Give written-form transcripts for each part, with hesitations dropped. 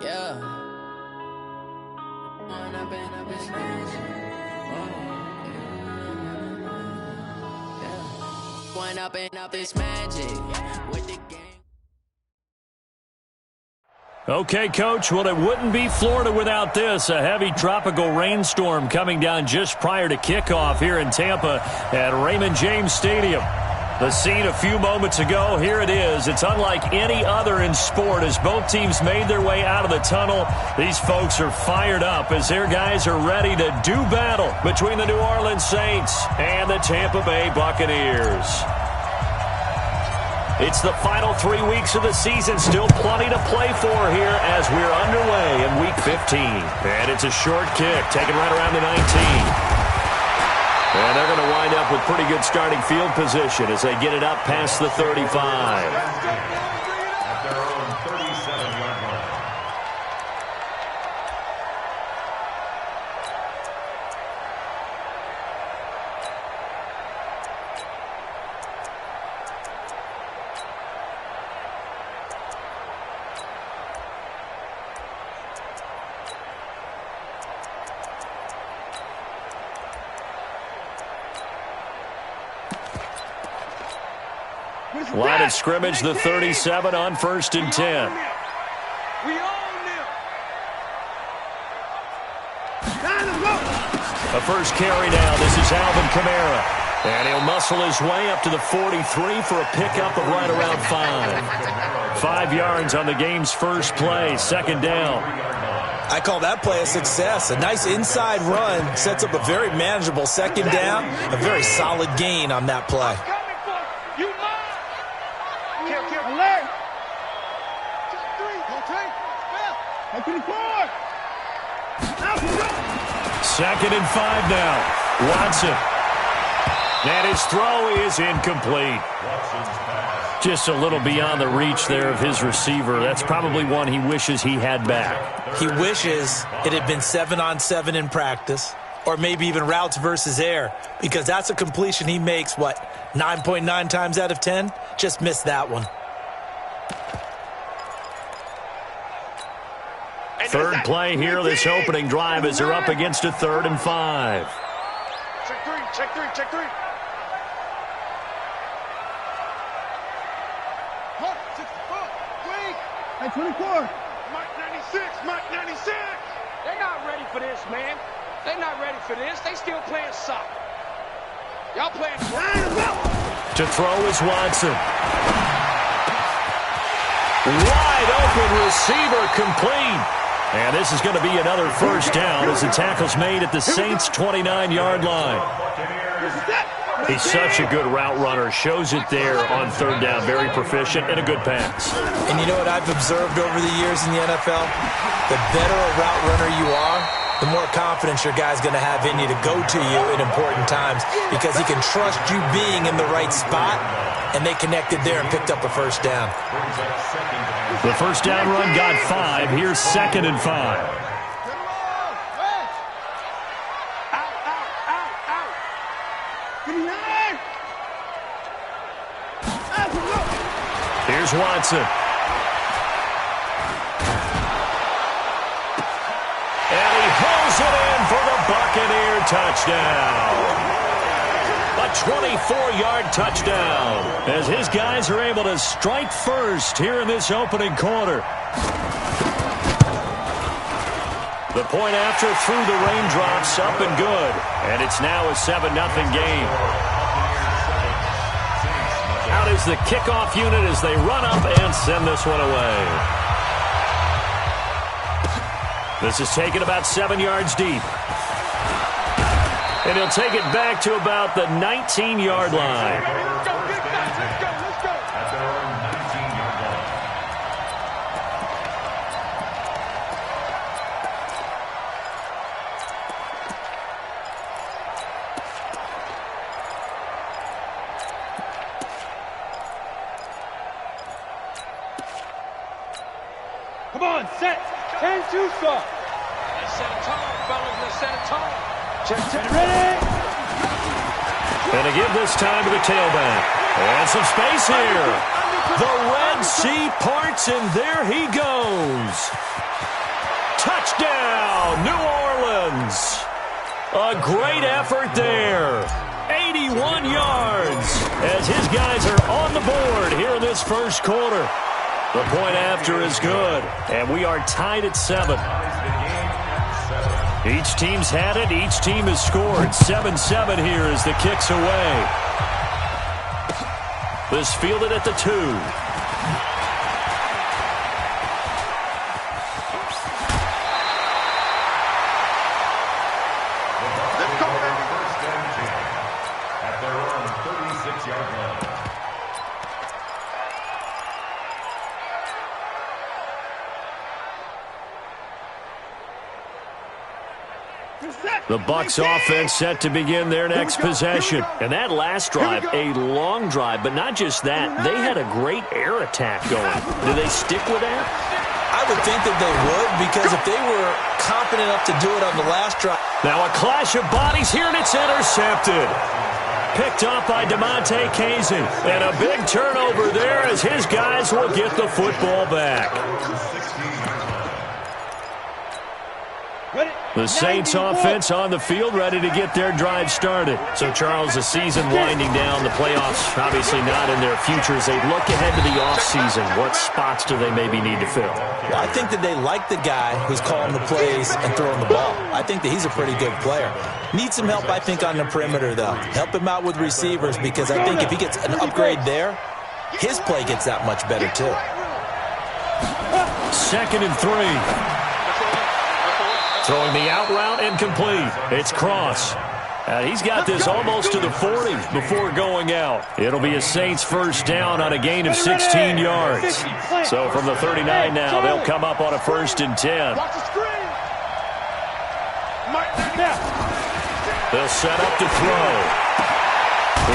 Yeah. One up and up is magic with the game. Okay, Coach, well, it wouldn't be Florida without this. A heavy tropical rainstorm coming down just prior to kickoff here in Tampa at Raymond James Stadium. The scene a few moments ago, here it is. It's unlike any other in sport as both teams made their way out of the tunnel. These folks are fired up as their guys are ready to do battle between the New Orleans Saints and the Tampa Bay Buccaneers. It's the final 3 weeks of the season. Still plenty to play for here as we're underway in Week 15. And it's a short kick, taken right around the 19. And they're going to wind up with pretty good starting field position as they get it up past the 35. Line of scrimmage, the 37 on 1st and 10. We own them. A first carry now. This is Alvin Kamara. And he'll muscle his way up to the 43 for a pickup of right around 5. 5 yards on the game's first play, 2nd down. I call that play a success. A nice inside run sets up a very manageable 2nd down. A very solid gain on that play. Second and 5 now. Watson. And his throw is incomplete. Just a little beyond the reach there of his receiver. That's probably one he wishes he had back. He wishes it had been 7-on-7 in practice, or maybe even routes versus air, because that's a completion he makes, 9.9 times out of 10? Just missed that one. Third play here, this opening drive as they're up against a 3rd and 5. Check three, check three, check three. Huh, 64, 24. Mike 96, Mike 96. They're not ready for this, man. They're not ready for this. They still playing soccer. Y'all playing To throw is Watson. Wide open receiver complete. And this is going to be another first down as the tackle's made at the Saints' 29-yard line. He's such a good route runner. Shows it there on 3rd down. Very proficient and a good pass. And you know what I've observed over the years in the NFL? The better a route runner you are, the more confidence your guy's going to have in you to go to you in important times because he can trust you being in the right spot, and they connected there and picked up a first down. The first down run got 5. Here's 2nd and 5. Here's Watson. And he pulls it in for the Buccaneer touchdown. A 24-yard touchdown as his guys are able to strike first here in this opening quarter. The point after through the raindrops, up and good. And it's now a 7-0 game. Out is the kickoff unit as they run up and send this one away. This is taken about 7 yards deep. And he'll take it back to about the 19-yard line. Come on, set. 10-2 start. Let's set a tone, fellas. Let's set a tone. Check, ready. And to give this time to the tailback. And some space here. The Red Sea parts, and there he goes. Touchdown, New Orleans. A great effort there. 81 yards as his guys are on the board here in this first quarter. The point after is good, and we are tied at 7. Each team's had it. Each team has scored. 7-7 here as the kick's away. This fielded at the 2. At their own 36-yard line. The Bucs offense set to begin their next possession. And that last drive, a long drive, but not just that. They had a great air attack going. Do they stick with that? I would think that they would, because if they were confident enough to do it on the last drive. Now a clash of bodies here, and it's intercepted. Picked off by DeMonte Casey. And a big turnover there as his guys will get the football back. The Saints offense on the field, ready to get their drive started. So, Charles, the season winding down, the playoffs obviously not in their future. As they look ahead to the offseason, what spots do they maybe need to fill? Well, I think that they like the guy who's calling the plays and throwing the ball. I think that he's a pretty good player. Needs some help, I think, on the perimeter, though. Help him out with receivers, because I think if he gets an upgrade there, his play gets that much better, too. 2nd and 3. Throwing the out route incomplete. It's Cross. He's got this almost to the 40 before going out. It'll be a Saints first down on a gain of 16 yards. So from the 39 now, they'll come up on a 1st and 10. They'll set up to throw.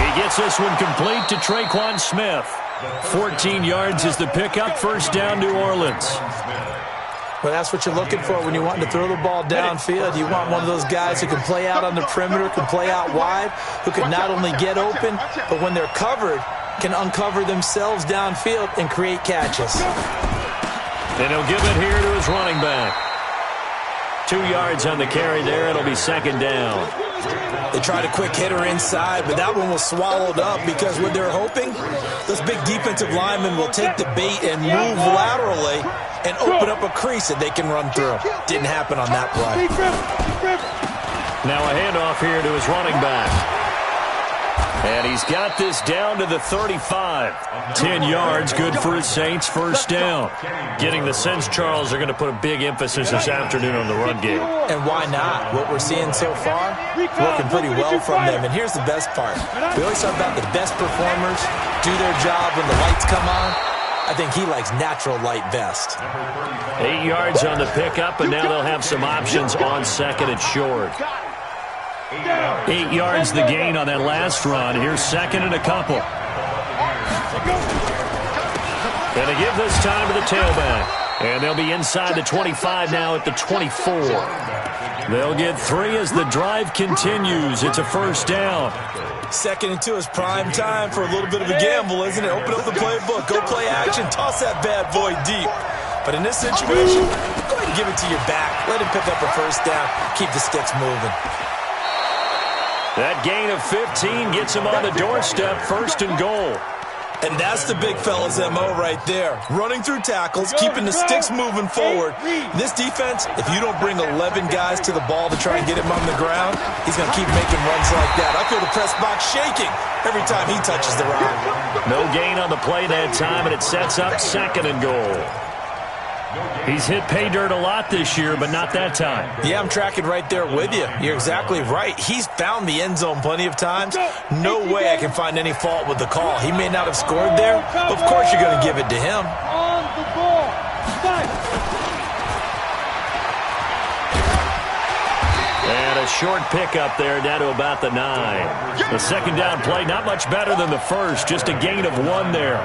He gets this one complete to Traquan Smith. 14 yards is the pickup. 1st down, New Orleans. Well, that's what you're looking for when you want to throw the ball downfield. You want one of those guys who can play out on the perimeter, can play out wide, who can not only get open, but when they're covered, can uncover themselves downfield and create catches. And he'll give it here to his running back. 2 yards on the carry there. It'll be 2nd down. They tried a quick hitter inside, but that one was swallowed up because what they're hoping, those big defensive linemen will take the bait and move laterally and open up a crease that they can run through. Didn't happen on that play. Now a handoff here to his running back. And he's got this down to the 35. 10 yards, good for his Saints, 1st down. Getting the sense, Charles, they're going to put a big emphasis this afternoon on the run game. And why not? What we're seeing so far, working pretty well from them. And here's the best part. We always talk about the best performers do their job when the lights come on. I think he likes natural light best. 8 yards on the pickup, and now they'll have some options on 2nd and short. 8 yards the gain on that last run. Here's 2nd and a couple. Going to give this time to the tailback. And they'll be inside the 25 now at the 24. They'll get 3 as the drive continues. It's a 1st down. 2nd and 2 is prime time for a little bit of a gamble, isn't it? Open up the playbook, go play action, toss that bad boy deep. But in this situation, go ahead and give it to your back. Let him pick up a 1st down. Keep the sticks moving. That gain of 15 gets him on the doorstep, 1st and goal. And that's the big fella's MO right there. Running through tackles, keeping the sticks moving forward. This defense, if you don't bring 11 guys to the ball to try and get him on the ground, he's going to keep making runs like that. I feel the press box shaking every time he touches the rock. No gain on the play that time, and it sets up 2nd and goal. He's hit pay dirt a lot this year, but not that time. Yeah, I'm tracking right there with you. You're exactly right. He's found the end zone plenty of times. No way I can find any fault with the call. He may not have scored there, but of course you're going to give it to him. On the ball. And a short pickup there down to about the 9. The 2nd down play, not much better than the first, just a gain of 1 there.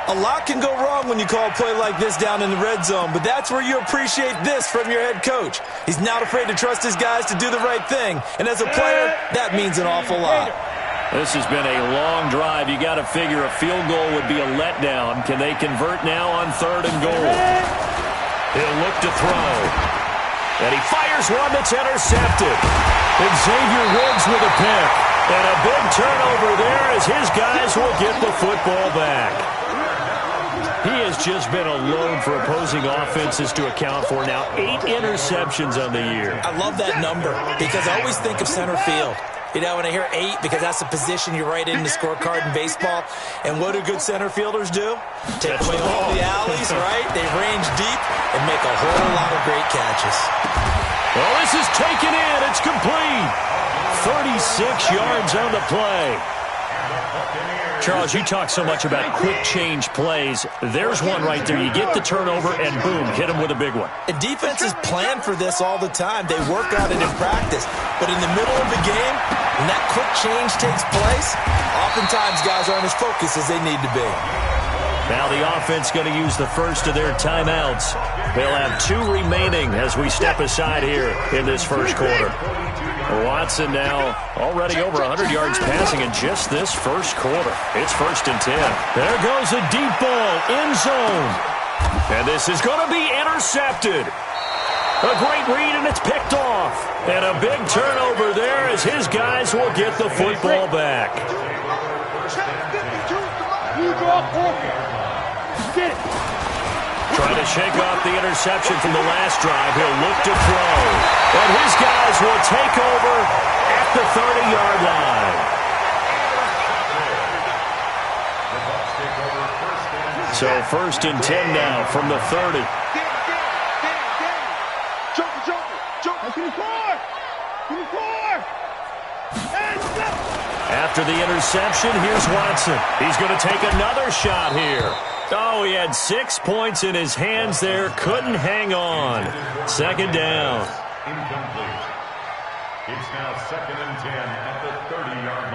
A lot can go wrong when you call a play like this down in the red zone, but that's where you appreciate this from your head coach. He's not afraid to trust his guys to do the right thing, and as a player, that means an awful lot. This has been a long drive. You got to figure a field goal would be a letdown. Can they convert now on 3rd and goal? He'll look to throw. And he fires one that's intercepted. Xavier Woods with a pick. And a big turnover there as his guys will get the football back. He has just been a load for opposing offenses to account for. Now 8 interceptions on the year. I love that number because I always think of center field. You know, when I hear 8, because that's the position you write in the scorecard in baseball. And what do good center fielders do? Take away all the alleys, right? They range deep and make a whole lot of great catches. Well, this is taken in. It's complete. 36 yards on the play. Charles, you talk so much about quick change plays. There's one right there. You get the turnover, and boom, hit him with a big one. And defenses plan for this all the time. They work on it in practice. But in the middle of the game, when that quick change takes place, oftentimes guys aren't as focused as they need to be. Now the offense going to use the first of their timeouts. They'll have 2 remaining as we step aside here in this first quarter. Watson now already over 100 yards passing in just this first quarter. It's 1st and 10. There goes a deep ball, end zone. And this is going to be intercepted. A great read, and it's picked off. And a big turnover there as his guys will get the football back. Trying to shake off the interception from the last drive. He'll look to throw. And his guys will take over at the 30-yard line. So 1st and 10 now from the 30. After the interception, here's Watson. He's going to take another shot here. Oh, he had 6 points in his hands there. Couldn't hang on. 2nd down. Incomplete. It's now 2nd and 10 at the 30-yard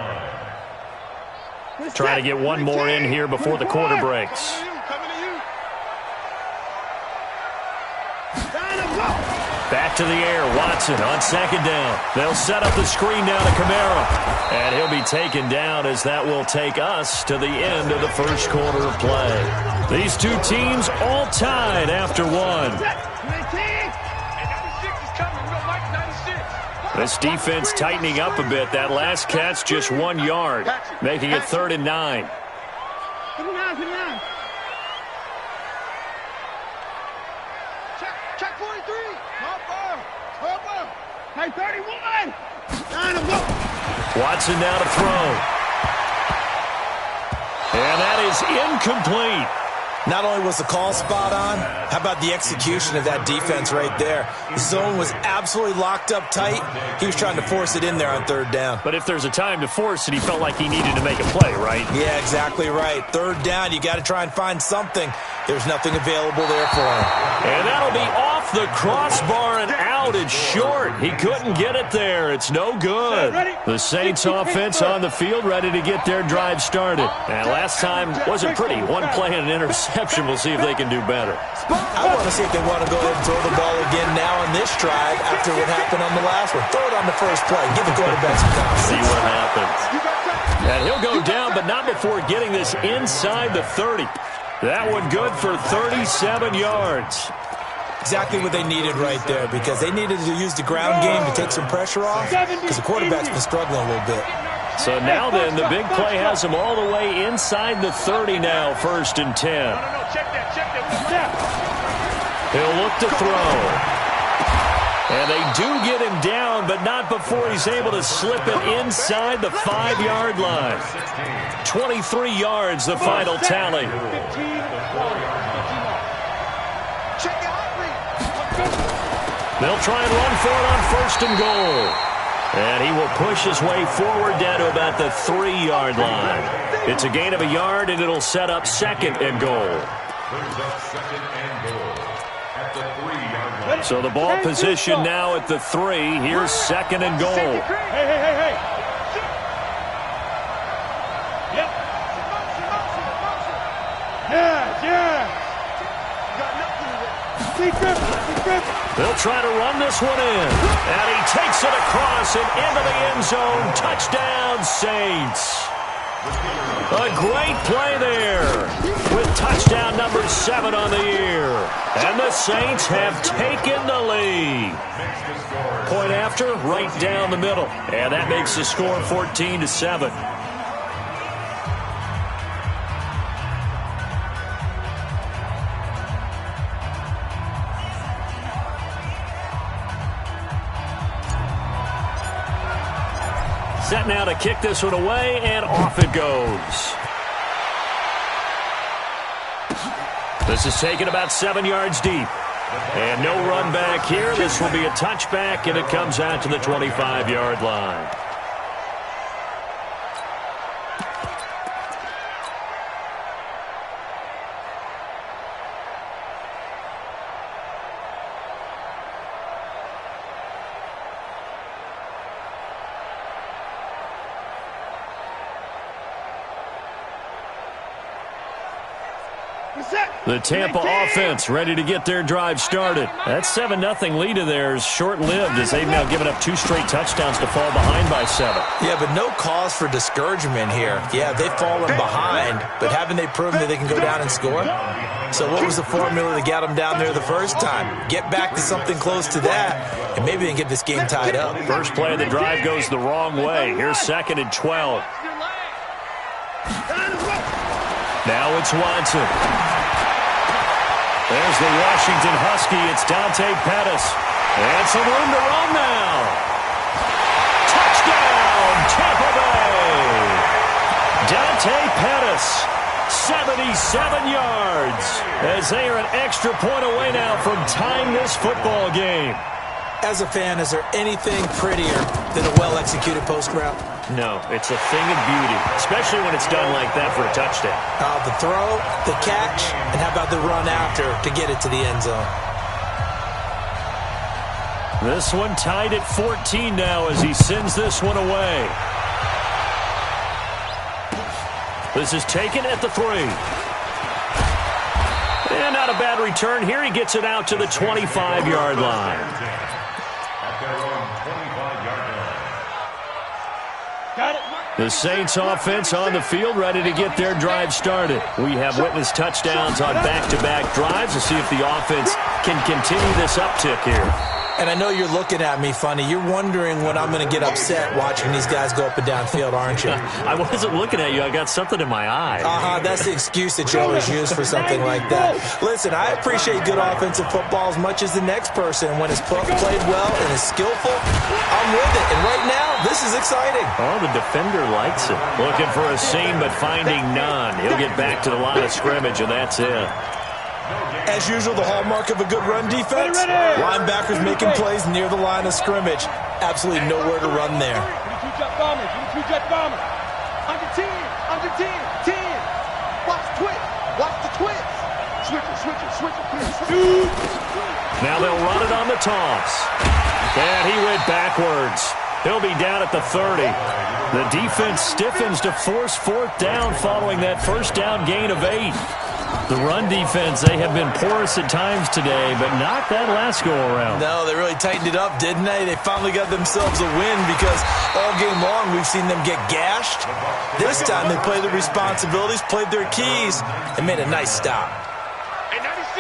line. Trying to get one more in here before the quarter breaks. Back to the air, Watson on 2nd down. They'll set up the screen down to Kamara. And he'll be taken down as that will take us to the end of the first quarter of play. These 2 teams all tied after 1. This defense tightening up a bit. That last catch just 1 yard, making it 3rd and 9. Check 43. Hey, 31. Watson now to throw. And that is incomplete. Not only was the call spot on, how about the execution of that defense right there? The zone was absolutely locked up tight. He was trying to force it in there on 3rd down. But if there's a time to force it, he felt like he needed to make a play, right? Yeah, exactly right. 3rd down, you got to try and find something. There's nothing available there for him. And that'll be off the crossbar and out. It's short. He couldn't get it there. It's no good. The Saints offense on the field ready to get their drive started. And last time wasn't pretty. One play and an interception. We'll see if they can do better. I want to see if they want to go ahead and throw the ball again now on this drive after what happened on the last one. Throw it on the first play. Give the quarterback some confidence. See what happens. And he'll go down, but not before getting this inside the 30. That one good for 37 yards. Exactly what they needed right there, because they needed to use the ground game to take some pressure off, because the quarterback's been struggling a little bit. So now then, the big play has him all the way inside the 30 now, 1st and 10. Check that. He'll look to throw. And they do get him down, but not before he's able to slip it inside the 5-yard line. 23 yards, the final tally. They'll try and run for it on 1st and goal. And he will push his way forward down to about the 3-yard line. It's a gain of a yard, and it'll set up 2nd and goal. So the ball position now at the 3. Here's 2nd and goal. Hey. Yep. Yeah. Got nothing. Secret. They'll try to run this one in. And he takes it across and into the end zone. Touchdown, Saints. A great play there with touchdown number 7 on the year. And the Saints have taken the lead. Point after, right down the middle. And that makes the score 14-7. Set now to kick this one away, and off it goes. This is taken about 7 yards deep. And no run back here. This will be a touchback, and it comes out to the 25-yard line. The Tampa offense ready to get their drive started. That 7-0 lead of theirs short-lived as they've now given up 2 straight touchdowns to fall behind by 7. Yeah, but no cause for discouragement here. Yeah, they've fallen behind, but haven't they proven that they can go down and score? So what was the formula to get them down there the first time? Get back to something close to that, and maybe they can get this game tied up. First play of the drive goes the wrong way. Here's 2nd and 12. Now it's Watson. There's the Washington Husky. It's Dante Pettis. And some room to run now. Touchdown, Tampa Bay. Dante Pettis, 77 yards. As they are an extra point away now from tying this football game. As a fan, is there anything prettier than a well-executed post route? No, it's a thing of beauty, especially when it's done like that for a touchdown. The throw, the catch, and how about the run after to get it to the end zone? This one tied at 14 now as he sends this one away. This is taken at the 3. And not a bad return here. He gets it out to the 25-yard line. The Saints offense on the field ready to get their drive started. We have witnessed touchdowns on back-to-back drives to see if the offense can continue this uptick here. And I know you're looking at me funny. You're wondering when I'm going to get upset watching these guys go up and down field, aren't you? I wasn't looking at you. I got something in my eye. That's the excuse that you always use for something like that. Listen, I appreciate good offensive football as much as the next person. When it's played well and is skillful, I'm with it. And right now, this is exciting. Oh, the defender likes it. Looking for a seam, but finding none. He'll get back to the line of scrimmage, and that's it. As usual, the hallmark of a good run defense, linebackers making plays near the line of scrimmage. Absolutely nowhere to run there. Under 10, 10. Watch the twist. Watch the twist. Switch it. Now they'll run it on the toss. And he went backwards. He'll be down at the 30. The defense stiffens to force 4th down following that first down gain of 8. The run defense, they have been porous at times today, but not that last go-around. No, they really tightened it up, didn't they? They finally got themselves a win because all game long we've seen them get gashed. This time they played their responsibilities, played their keys, and made a nice stop.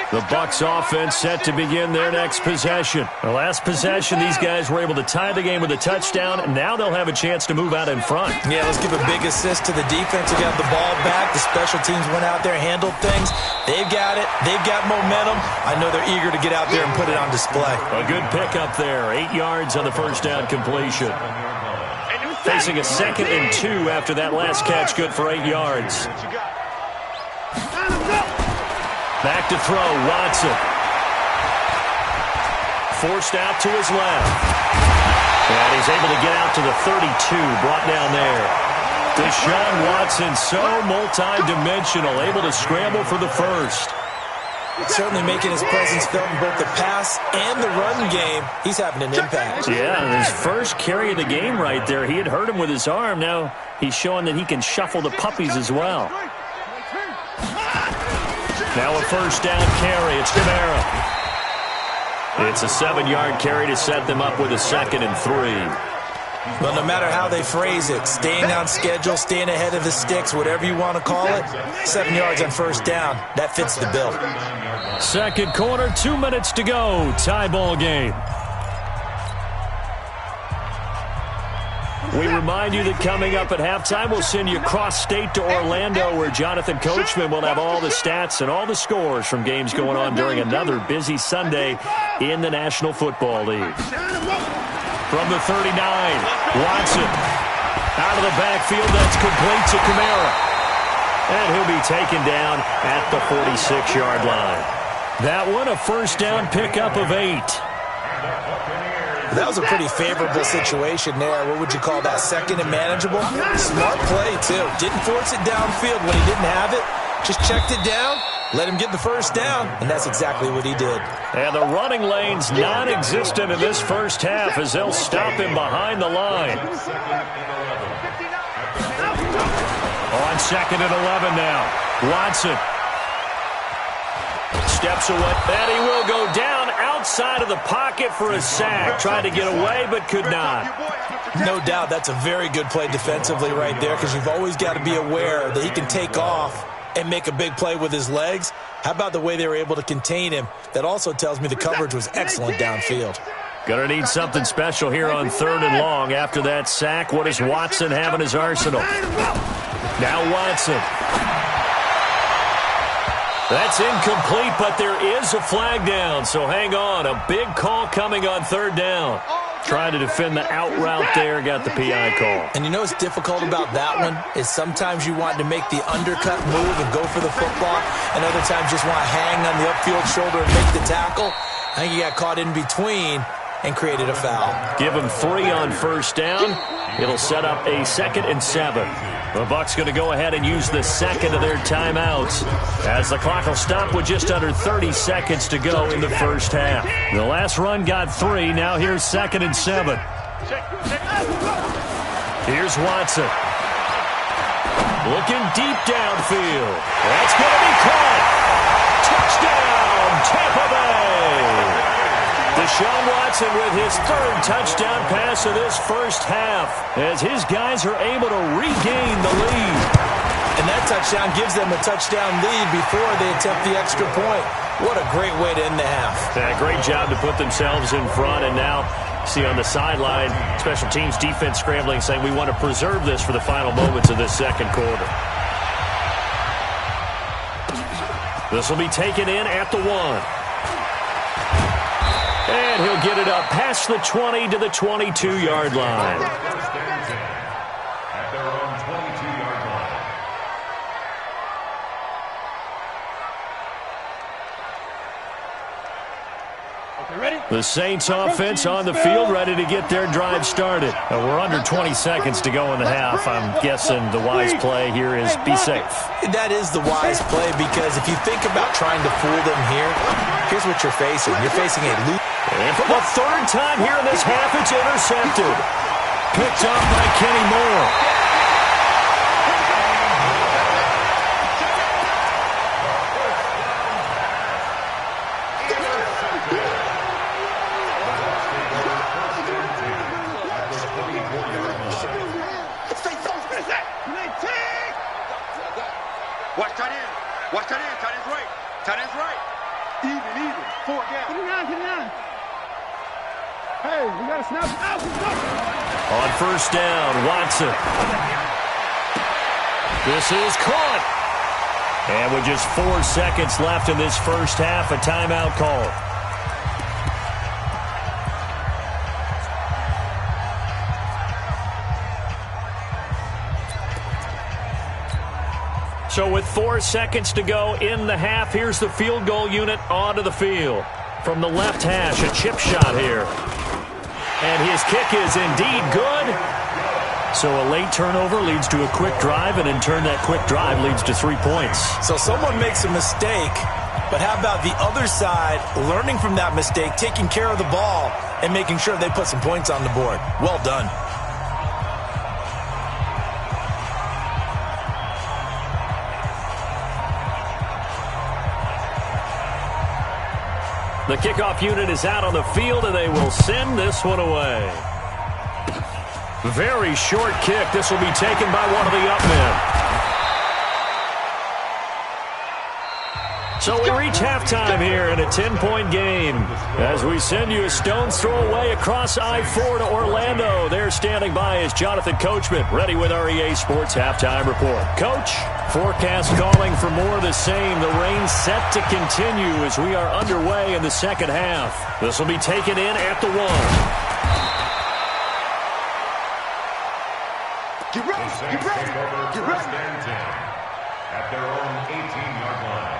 The Bucs offense set to begin their next possession. The last possession, these guys were able to tie the game with a touchdown, and now they'll have a chance to move out in front. Yeah, let's give a big assist to the defense who got the ball back. The special teams went out there, handled things. They've got it. They've got momentum. I know they're eager to get out there and put it on display. A good pickup there. 8 yards on the first down completion. Facing a 2nd and 2 after that last catch, good for 8 yards. Back to throw, Watson. Forced out to his left. And he's able to get out to the 32, brought down there. Deshaun Watson, so multi-dimensional, able to scramble for the first. Certainly making his presence felt in both the pass and the run game. He's having an impact. Yeah, his first carry of the game right there. He had hurt him with his arm. Now he's showing that he can shuffle the puppies as well. Now a first down carry. It's Kamara. It's a 7-yard carry to set them up with a 2nd and 3. Well, no matter how they phrase it, staying on schedule, staying ahead of the sticks, whatever you want to call it, 7 yards on first down, that fits the bill. Second quarter, 2 minutes to go. Tie ball game. We remind you that coming up at halftime, we'll send you cross-state to Orlando, where Jonathan Coachman will have all the stats and all the scores from games going on during another busy Sunday in the National Football League. From the 39, Watson out of the backfield. That's complete to Kamara. And he'll be taken down at the 46-yard line. That one, a first down pickup of 8. That was a pretty favorable situation there. What would you call that? Second and manageable? Smart play, too. Didn't force it downfield when he didn't have it. Just checked it down, let him get the first down, and that's exactly what he did. And the running lane's non-existent in this first half as they'll stop him behind the line. On 2nd and 11 now. Watson steps away, and he will go down outside of the pocket for a sack. Tried to get away, but could not. No doubt that's a very good play defensively right there, because you've always got to be aware that he can take off and make a big play with his legs. How about the way they were able to contain him? That also tells me the coverage was excellent downfield. Gonna need something special here on 3rd and long. After that sack, what does Watson have in his arsenal? Now Watson. That's incomplete, but there is a flag down, so hang on. A big call coming on 3rd down. Trying to defend the out route there, got the PI call. And you know what's difficult about that one is sometimes you want to make the undercut move and go for the football, and other times just want to hang on the upfield shoulder and make the tackle. I think he got caught in between and created a foul. Give him 3 on first down. It'll set up a 2nd and 7. The Bucs going to go ahead and use the second of their timeouts as the clock will stop with just under 30 seconds to go in the first half. The last run got 3. Now here's 2nd and 7. Here's Watson. Looking deep downfield. That's going to be caught. Touchdown, Tampa Bay. Deshaun Watson with his 3rd touchdown pass of this first half as his guys are able to regain the lead. And that touchdown gives them a touchdown lead before they attempt the extra point. What a great way to end the half. Yeah, great job to put themselves in front, and now see on the sideline, special teams defense scrambling, saying we want to preserve this for the final moments of this second quarter. This will be taken in at the 1. And he'll get it up past the 20 to the 22-yard line. At their own 22-yard line. The Saints offense on the field, ready to get their drive started. We're under 20 seconds to go in the half. I'm guessing the wise play here is be safe. That is the wise play, because if you think about trying to fool them here, here's what you're facing. You're facing a loop. And for the 3rd time here in this half, it's intercepted. Picked up by Kenny Moore. Watch tight end. Watch tight end. Tight end's right. Tight end's right. Even. 4 down. Get it down. Hey, we got to snap. On first down, Watson. This is caught. And with just 4 seconds left in this first half, a timeout call. So with 4 seconds to go in the half, here's the field goal unit onto the field. From the left hash, a chip shot here. And his kick is indeed good. So a late turnover leads to a quick drive, and in turn that quick drive leads to 3 points. So someone makes a mistake, but how about the other side learning from that mistake, taking care of the ball, and making sure they put some points on the board? Well done. The kickoff unit is out on the field, and they will send this one away. Very short kick. This will be taken by one of the up men. So we reach halftime here in a 10-point game as we send you a stone's throw away across I-4 to Orlando. There standing by is Jonathan Coachman, ready with our EA Sports Halftime Report. Coach, forecast calling for more of the same. The rain set to continue as we are underway in the second half. This will be taken in at the 1. Get ready, get ready, get ready. At their own 18-yard line.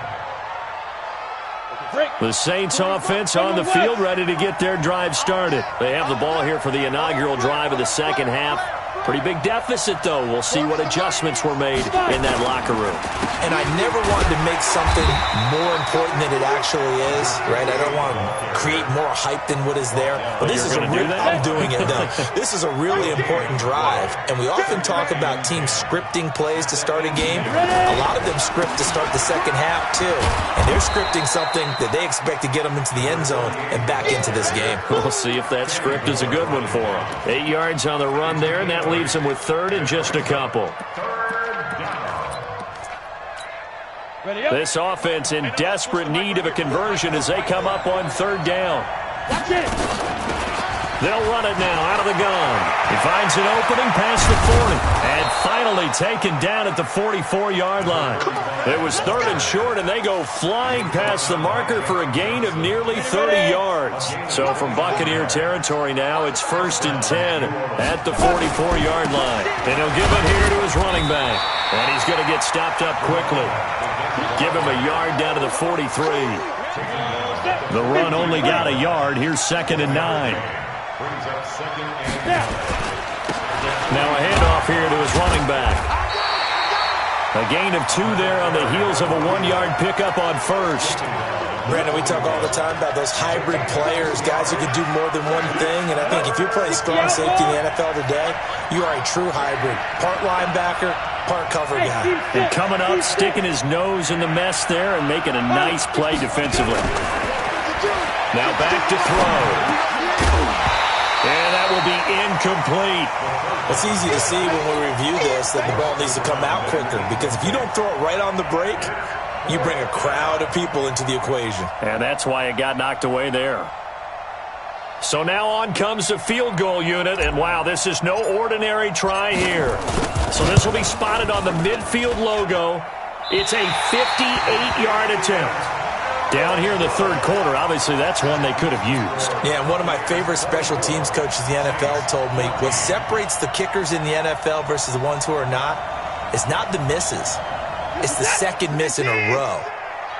The Saints offense on the field, ready to get their drive started. They have the ball here for the inaugural drive of the second half. Pretty big deficit, though. We'll see what adjustments were made in that locker room. And I never wanted to make something more important than it actually is, right? I don't want to create more hype than what is there. But this is I'm doing it, though. This is a really important drive. And we often talk about teams scripting plays to start a game. A lot of them script to start the second half, too. And they're scripting something that they expect to get them into the end zone and back into this game. We'll see if that script is a good one for them. 8 yards on the run there, and that leaves them with third and just a couple. This offense in desperate need of a conversion as they come up on third down. They'll run it now out of the gun. He finds an opening past the 40 and finally taken down at the 44-yard line. It was third and short, and they go flying past the marker for a gain of nearly 30 yards. So from Buccaneer territory now, it's 1st and 10 at the 44-yard line. And he'll give it here to his running back. And he's going to get stopped up quickly. Give him a yard down to the 43. The run only got a yard. Here's 2nd and 9. Now a handoff here to his running back. A gain of 2 there on the heels of a 1-yard pickup on first. Brandon, we talk all the time about those hybrid players, guys who can do more than one thing. And I think if you're playing strong safety in the NFL today, you are a true hybrid. Part linebacker, part cover guy. And coming up, sticking his nose in the mess there and making a nice play defensively. Now back to throw. And that will be incomplete. It's easy to see when we review this that the ball needs to come out quicker, because if you don't throw it right on the break, you bring a crowd of people into the equation. And that's why it got knocked away there. So now on comes the field goal unit, and wow, this is no ordinary try here. So this will be spotted on the midfield logo. It's a 58-yard attempt. Down here in the third quarter, obviously that's one they could have used. Yeah, and one of my favorite special teams coaches in the NFL told me what separates the kickers in the NFL versus the ones who are not is not the misses. It's the second miss in a row.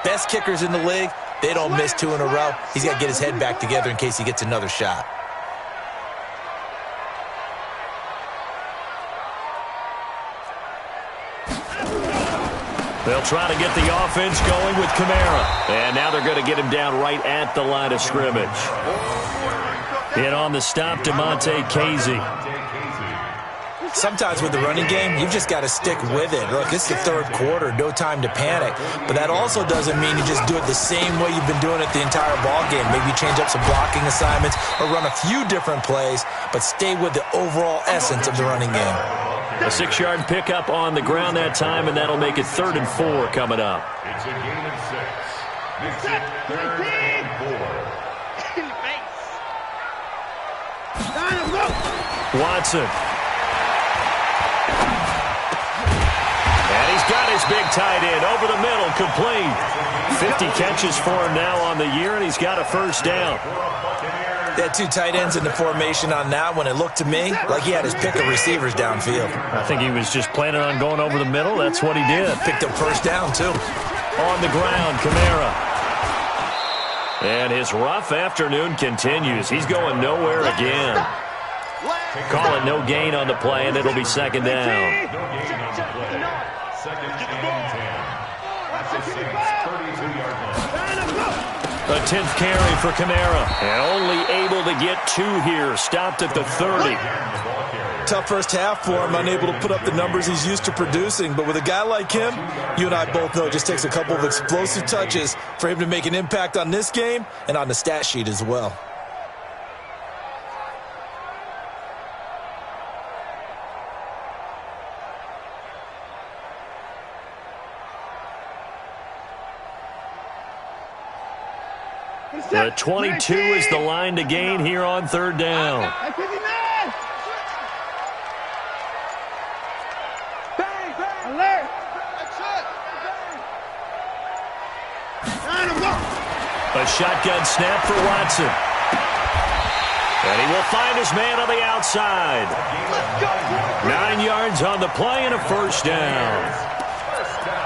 Best kickers in the league, they don't miss 2 in a row. He's got to get his head back together in case he gets another shot. They'll try to get the offense going with Kamara. And now they're going to get him down right at the line of scrimmage. In on the stop, DeMonte Casey. Sometimes with the running game, you've just got to stick with it. Look, it's the third quarter, no time to panic. But that also doesn't mean you just do it the same way you've been doing it the entire ball game. Maybe change up some blocking assignments or run a few different plays, but stay with the overall essence of the running game. A 6-yard pickup on the ground that time, and that'll make it 3rd and 4 coming up. It's a gain of 6. Makes it 3rd and 4. Watson. And he's got his big tight end over the middle, complete. 50 catches for him now on the year, and he's got a first down. They had 2 tight ends in the formation on that one. It looked to me like he had his pick of receivers downfield. I think he was just planning on going over the middle. That's what he did. Picked up first down, too. On the ground, Kamara. And his rough afternoon continues. He's going nowhere again. Call it no gain on the play, and it'll be 2nd down. No gain on the play. 2nd and 10. That's a 32-yard line. A 10th carry for Kamara. And only able to get 2 here. Stopped at the 30. tough first half for him, unable to put up the numbers he's used to producing. But with a guy like him, you and I both know it just takes a couple of explosive touches for him to make an impact on this game and on the stat sheet as well. The 22 is the line to gain here on third down. A shotgun snap for Watson. And he will find his man on the outside. 9 yards on the play and a first down.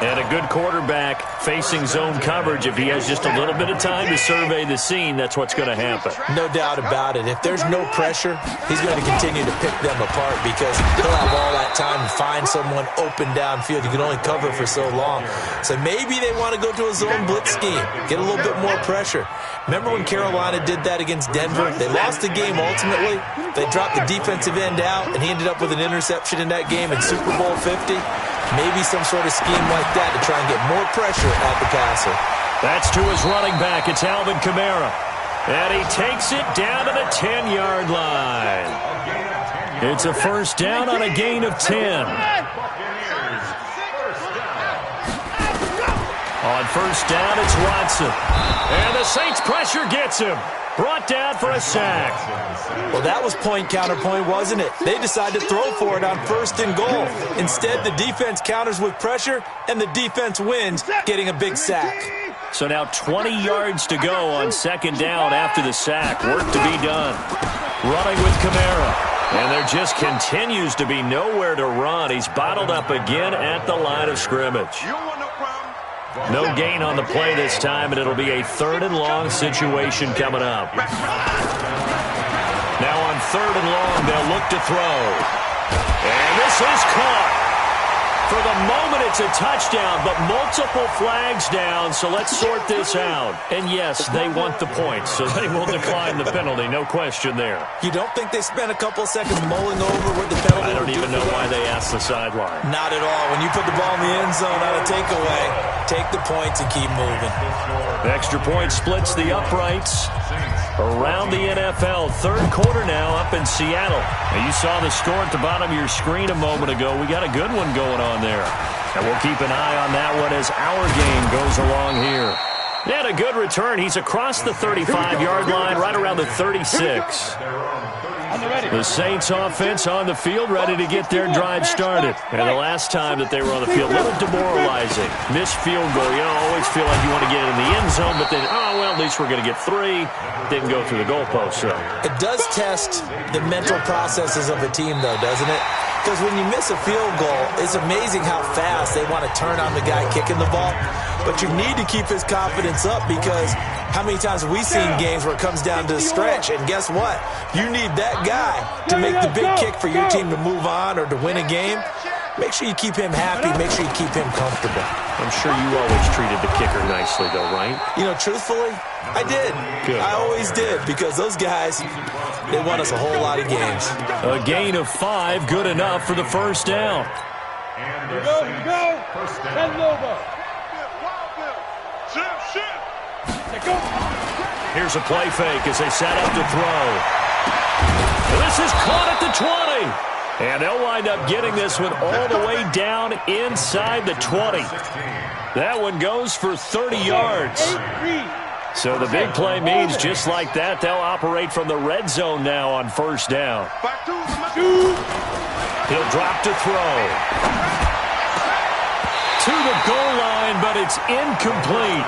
And a good quarterback facing zone coverage. If he has just a little bit of time to survey the scene, that's what's going to happen. No doubt about it. If there's no pressure, he's going to continue to pick them apart because he'll have all that time to find someone open downfield. You can only cover for so long. So maybe they want to go to a zone blitz scheme, get a little bit more pressure. Remember when Carolina did that against Denver? They lost the game ultimately. They dropped the defensive end out, and he ended up with an interception in that game in Super Bowl 50. Maybe some sort of scheme like that to try and get more pressure at the passer. That's to his running back. It's Alvin Kamara. And he takes it down to the 10-yard line. It's a first down on a gain of 10. On first down, it's Watson. And the Saints pressure gets him. Brought down for a sack. Well, that was point counterpoint, wasn't it? They decided to throw for it on first and goal. Instead, the defense counters with pressure, and the defense wins, getting a big sack. So now 20 yards to go on second down after the sack. Work to be done. Running with Kamara. And there just continues to be nowhere to run. He's bottled up again at the line of scrimmage. No gain on the play this time, and it'll be a third and long situation coming up. Now on third and long, they'll look to throw. And this is caught. For the moment, it's a touchdown, but multiple flags down, so let's sort this out. And yes, they want the points, so they will decline the penalty, no question there. You don't think they spent a couple of seconds mulling over what the penalty I don't even know why they asked the sideline. Not at all. When you put the ball in the end zone on a takeaway, take the points and keep moving. The extra point splits the uprights around the NFL. Third quarter now up in Seattle. Now you saw the score at the bottom of your screen a moment ago. We got a good one going on there. And we'll keep an eye on that one as our game goes along here. And a good return. He's across the 35-yard line, right around the 36. The Saints offense on the field, ready to get their drive started. And the last time that they were on the field, a little demoralizing. Missed field goal. You know, always feel like you want to get in the end zone, but then, oh, well, at least we're going to get 3. Didn't go through the goalpost, so. It does test the mental processes of a team, though, doesn't it? Because when you miss a field goal, it's amazing how fast they want to turn on the guy kicking the ball. But you need to keep his confidence up because how many times have we seen games where it comes down to the stretch? And guess what? You need that guy to make the big kick for your team to move on or to win a game. Make sure you keep him happy. Make sure you keep him comfortable. I'm sure you always treated the kicker nicely, though, right? You know, truthfully, I did. Good. I always did because those guys, they won us a whole lot of games. A gain of 5, good enough for the first down. Here we go. Send it over. Here's a play fake as they set up to throw. This is caught at the 20. And they'll wind up getting this one all the way down inside the 20. That one goes for 30 yards. So the big play means just like that, they'll operate from the red zone now on first down. He'll drop to throw. To the goal line, but it's incomplete.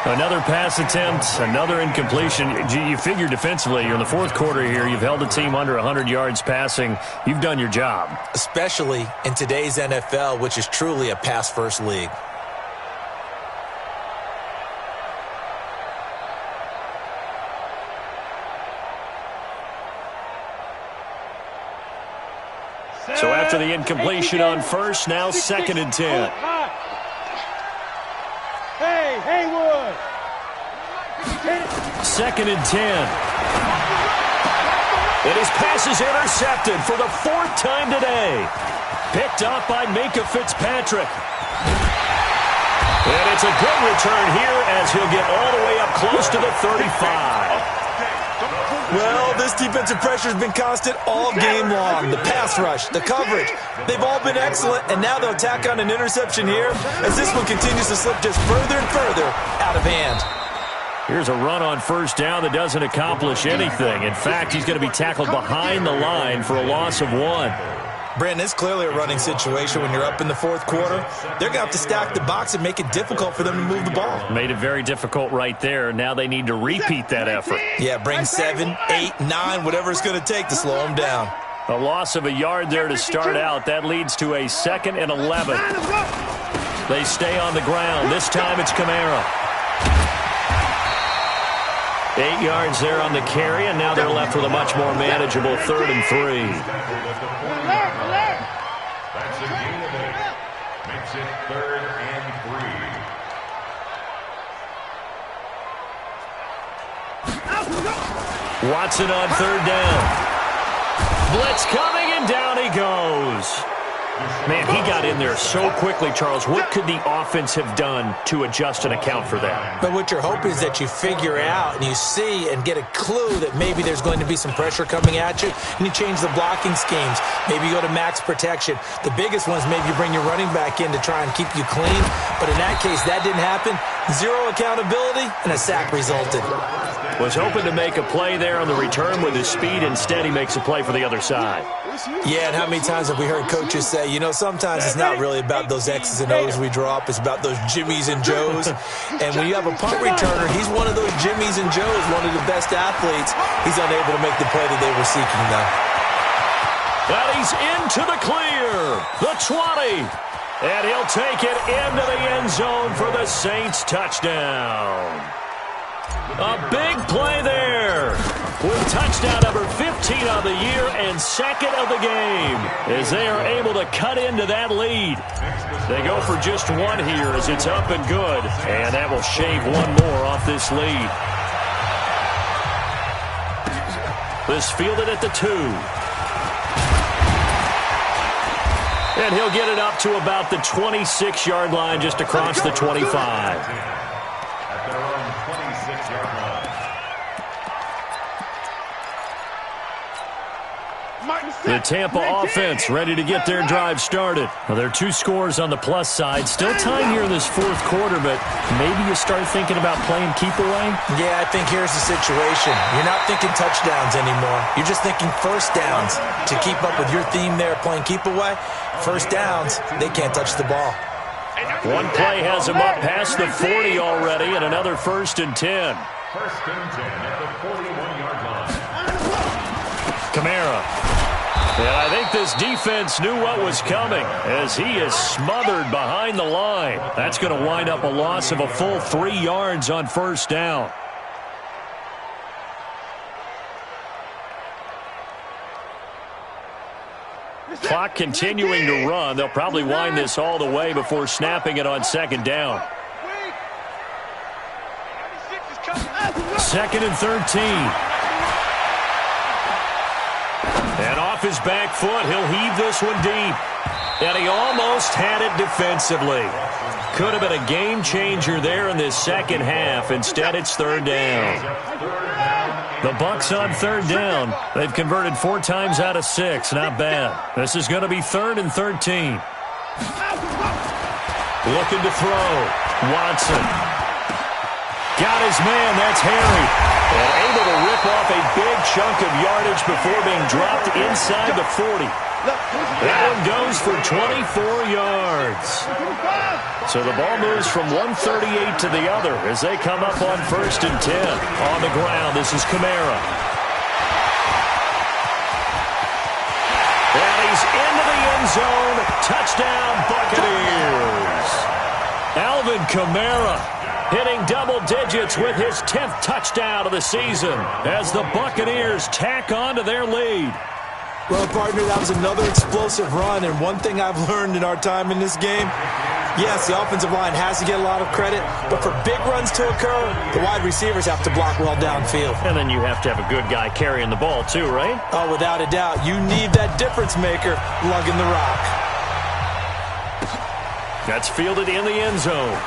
Another pass attempt, another incompletion. You figure defensively, you're in the fourth quarter here. You've held the team under 100 yards passing. You've done your job. Especially in today's NFL, which is truly a pass-first league. So after the incompletion on first, now 2nd and 10. Hey, Haywood. 2nd and 10. And his pass is intercepted for the 4th time today. Picked up by Minkah Fitzpatrick. And it's a good return here as he'll get all the way up close to the 35. Well, this defensive pressure has been constant all game long. The pass rush, the coverage, they've all been excellent, and now they'll tack on an interception here as this one continues to slip just further and further out of hand. Here's a run on first down that doesn't accomplish anything. In fact, he's going to be tackled behind the line for a loss of 1. Brandon, it's clearly a running situation when you're up in the 4th quarter. They're going to have to stack the box and make it difficult for them to move the ball. Made it very difficult right there. Now they need to repeat that effort. Yeah, bring 7, 8, 9, whatever it's going to take to slow them down. A loss of a yard there to start out. That leads to a 2nd and 11. They stay on the ground. This time it's Kamara. 8 yards there on the carry, and now they're left with a much more manageable 3rd and 3. That's a gain of 8. Makes it 3rd and 3. Watson on 3rd down. Blitz coming, and down he goes. Man, he got in there so quickly, Charles. What could the offense have done to adjust and account for that? But what you're hoping is that you figure out and you see and get a clue that maybe there's going to be some pressure coming at you, and you change the blocking schemes. Maybe you go to max protection. The biggest one is maybe you bring your running back in to try and keep you clean. But in that case, that didn't happen. 0 accountability, and a sack resulted. Was hoping to make a play there on the return with his speed. Instead, he makes a play for the other side. Yeah, and how many times have we heard coaches say, you know, sometimes it's not really about those X's and O's we draw up. It's about those Jimmies and Joes. And when you have a punt returner, he's one of those Jimmies and Joes, one of the best athletes. He's unable to make the play that they were seeking, though. And he's into the clear. The 20. And he'll take it into the end zone for the Saints touchdown. A big play there with touchdown number 15 of the year and 2nd of the game as they are able to cut into that lead. They go for just 1 here as it's up and good, and that will shave 1 more off this lead. This fielded at the 2. And he'll get it up to about the 26-yard line just across the 25. The Tampa offense ready to get their drive started. Well, there are 2 scores on the plus side. Still time here in this 4th quarter, but maybe you start thinking about playing keep away? Yeah, I think here's the situation. You're not thinking touchdowns anymore. You're just thinking first downs. To keep up with your theme there, playing keep away, first downs, they can't touch the ball. One play has him up past the 40 already, and another 1st and 10. 1st and 10 at the 41-yard line. Kamara. And I think this defense knew what was coming as he is smothered behind the line. That's going to wind up a loss of a full 3 yards on 1st down. Clock continuing to run. They'll probably wind this all the way before snapping it on 2nd down. 2nd and 13. And off his back foot, he'll heave this one deep. And he almost had it defensively. Could have been a game changer there in this 2nd half. Instead, it's 3rd down. The Bucs on 3rd down. They've converted 4 times out of 6. Not bad. This is going to be 3rd and 13. Looking to throw. Watson. Got his man. That's Harry. And able to rip off a big chunk of yardage before being dropped inside the 40. That one goes for 24 yards. So the ball moves from 138 to the other as they come up on 1st and 10. On the ground, this is Kamara. And he's into the end zone. Touchdown, Buccaneers. Alvin Kamara hitting double digits with his 10th touchdown of the season as the Buccaneers tack on to their lead. Well, partner, that was another explosive run, and one thing I've learned in our time in this game, yes, the offensive line has to get a lot of credit, but for big runs to occur, the wide receivers have to block well downfield. And then you have to have a good guy carrying the ball too, right? Oh, without a doubt. You need that difference maker lugging the rock. That's fielded in the end zone.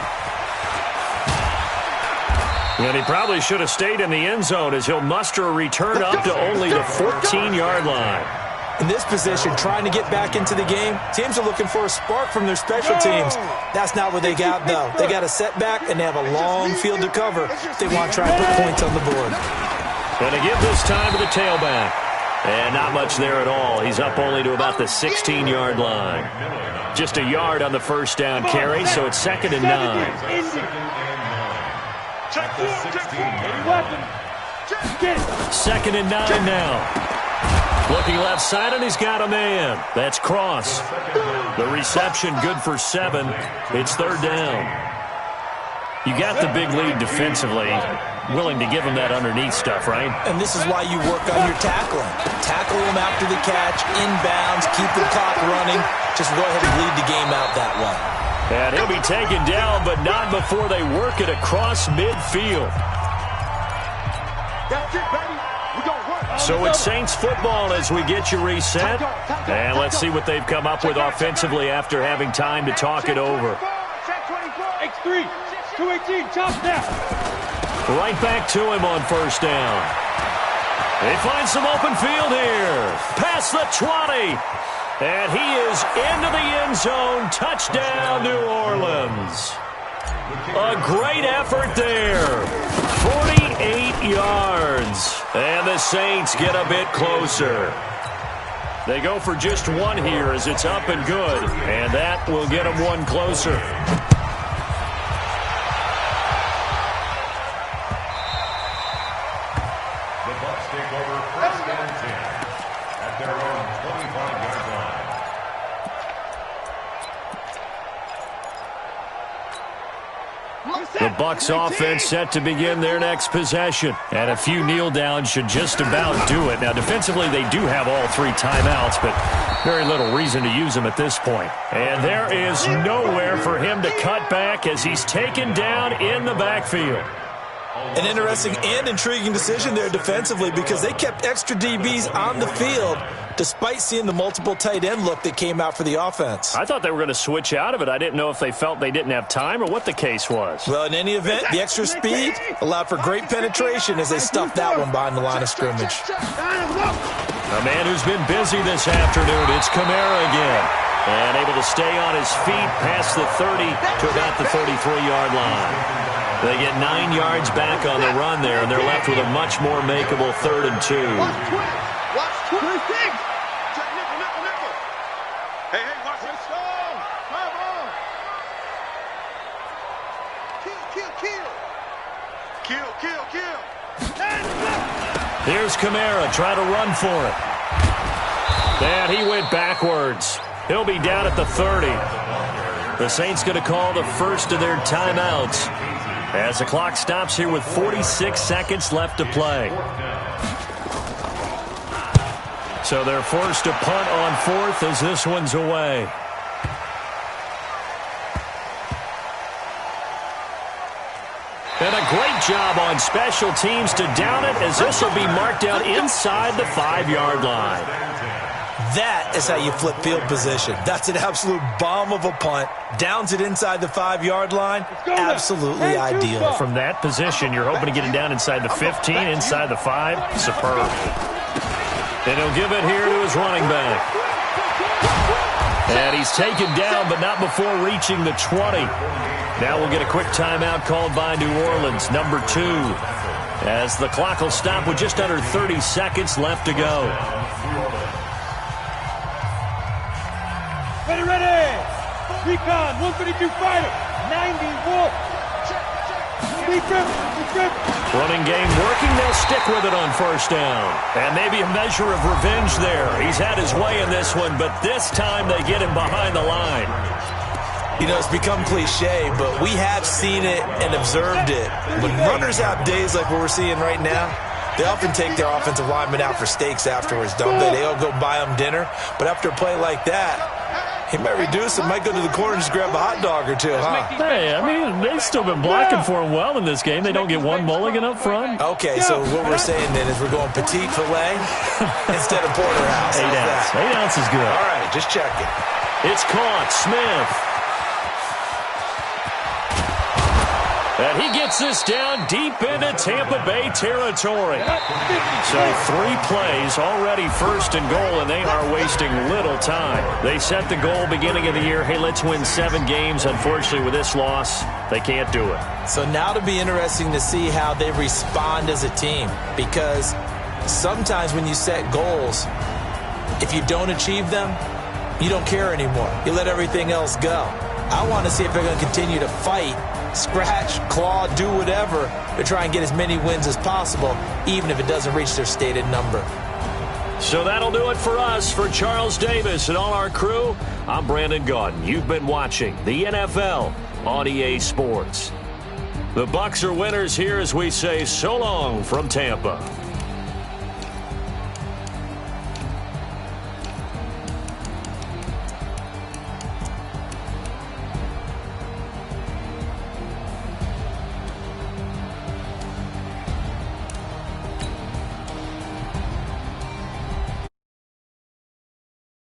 And he probably should have stayed in the end zone as he'll muster a return up to only the 14-yard line. In this position, trying to get back into the game, teams are looking for a spark from their special teams. That's not what they got, though. They got a setback, and they have a long field to cover if they want to try and put points on the board. Going to give this time to the tailback. And not much there at all. He's up only to about the 16-yard line. Just a yard on the first down carry, so it's 2nd and 9. Second and 9 now. Looking left side, and he's got a man. That's Cross. The reception good for 7. It's 3rd down. You got the big lead defensively. Willing to give him that underneath stuff, right? And this is why you work on your tackling. Tackle him after the catch, inbounds, keep the clock running. Just go ahead and lead the game out that way. And he'll be taken down, but not before they work it across midfield. That's it, baby. We gonna work. So it's Saints football as we get you reset. And let's see what they've come up with offensively after having time to talk it over. X3, 218, chop now. Right back to him on first down. They find some open field here. Past the 20. And he is into the end zone. Touchdown, New Orleans. A great effort there. 48 yards. And the Saints get a bit closer. They go for just one here as it's up and good. And that will get them one closer. The Bucs offense set to begin their next possession. And a few kneel downs should just about do it. Now, defensively, they do have all 3 timeouts, but very little reason to use them at this point. And there is nowhere for him to cut back as he's taken down in the backfield. An interesting and intriguing decision there defensively because they kept extra DBs on the field despite seeing the multiple tight end look that came out for the offense. I thought they were going to switch out of it. I didn't know if they felt they didn't have time or what the case was. Well, in any event, the extra speed allowed for great penetration as they stuffed that one behind the line of scrimmage. A man who's been busy this afternoon, it's Kamara again. And able to stay on his feet past the 30 to about the 33-yard line. They get 9 yards back on the run there, and they're left with a much more makeable 3rd and 2. Watch 26. Nickel. Hey, watch this. Come on. Kill. Here's Kamara trying to run for it. And he went backwards. He'll be down at the 30. The Saints going to call the first of their timeouts as the clock stops here with 46 seconds left to play. So they're forced to punt on 4th as this one's away. And a great job on special teams to down it as this will be marked down inside the 5-yard line. That is how you flip field position. That's an absolute bomb of a punt. Downs it inside the 5-yard line. Absolutely ideal. From that position, you're hoping to get it down inside the 15, inside the 5. Superb. And he'll give it here to his running back. And he's taken down, but not before reaching the 20. Now we'll get a quick timeout called by New Orleans, number 2. As the clock will stop with just under 30 seconds left to go. Ready. Recon, 132 fighter, 90 wolf. Running game working. They'll stick with it on first down. And maybe a measure of revenge there. He's had his way in this one, but this time they get him behind the line. You know, it's become cliche, but we have seen it and observed it. When runners have days like what we're seeing right now, They often take their offensive linemen out for steaks afterwards, don't they? They all go buy them dinner. But after a play like that, he might reduce it, might go to the corner and just grab a hot dog or two, huh? Hey, I mean, they've still been blocking for him well in this game. They don't get one mulligan up front. Okay, so what we're saying then is we're going petite filet instead of porterhouse. 8 ounce. 8 ounce is good. All right, just checking. It's caught. Smith. And he gets this down deep into Tampa Bay territory. So 3 plays, already first and goal, and they are wasting little time. They set the goal beginning of the year, hey, let's win 7 games. Unfortunately, with this loss, they can't do it. So now it'll be interesting to see how they respond as a team, because sometimes when you set goals, if you don't achieve them, you don't care anymore. You let everything else go. I want to see if they're going to continue to fight, scratch, claw, do whatever to try and get as many wins as possible, even if it doesn't reach their stated number. So that'll do it for us. For Charles Davis and all our crew, I'm Brandon Gaudin. You've been watching the NFL on EA Sports. The Bucs are winners here as we say so long from Tampa.